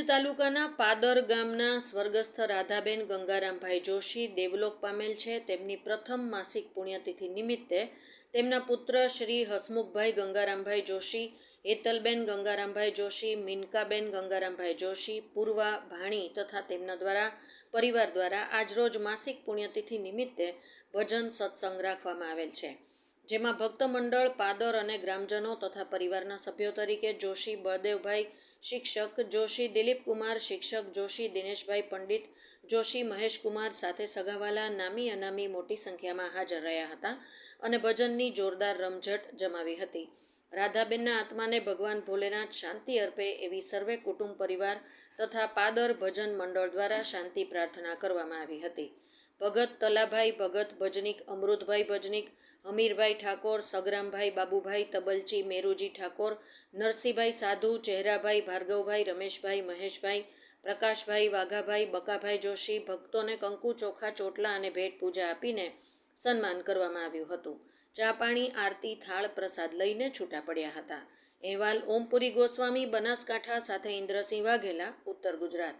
તાલુકાના પાદર ગામના સ્વર્ગસ્થ રાધાબેન ગંગારામભાઈ જોશી દેવલોક પામેલ છે. તેમની પ્રથમ માસિક પુણ્યતિથિ નિમિત્તે તેમના પુત્ર શ્રી હસમુખભાઈ ગંગારામભાઈ જોશી, હેતલબેન ગંગારામભાઈ જોશી, મિનકાબેન ગંગારામભાઈ જોશી, પૂર્વા ભાણી તથા તેમના પરિવાર દ્વારા આજરોજ માસિક પુણ્યતિથિ નિમિત્તે ભજન સત્સંગ રાખવામાં આવેલ છે. જેમાં ભક્ત મંડળ, પાદર અને ગ્રામજનો તથા પરિવારના સભ્યો તરીકે જોશી બળદેવભાઈ શિક્ષક જોશી, દિલીપકુમાર શિક્ષક જોશી, દિનેશભાઈ પંડિત જોશી, મહેશકુમાર સાથે સગાવાલા, નામી અનામી મોટી સંખ્યામાં હાજર રહ્યા હતા અને ભજનની જોરદાર રમઝટ જમાવી હતી. રાધાબેનના આત્માને ભગવાન ભોલેનાથ શાંતિ અર્પે એવી સર્વે કુટુંબ પરિવાર તથા પાદર ભજન મંડળ દ્વારા શાંતિ પ્રાર્થના કરવામાં આવી હતી. ભગત તલાભાઈ ભગત, ભજનિક અમૃતભાઈ ભજનિક, હમીરભાઈ ઠાકોર, સગરામભાઈ બાબુભાઈ, તબલચી મેરુજી ઠાકોર, નરસિંહભાઈ સાધુ, ચહેરાભાઈ ભાર્ગવભાઈ, રમેશભાઈ, મહેશભાઈ, પ્રકાશભાઈ, વાઘાભાઈ, બકાભાઈ જોશી ભક્તોને કંકુ, ચોખા, ચોટલા અને ભેટ પૂજા આપીને સન્માન કરવામાં આવ્યું હતું. ચા પાણી, આરતી, થાળ, પ્રસાદ લઈને છૂટા પડ્યા હતા. અહેવાલ ઓમપુરી ગોસ્વામી, બનાસકાંઠા સાથે ઇન્દ્રસિંહ વાઘેલા, ઉત્તર ગુજરાત.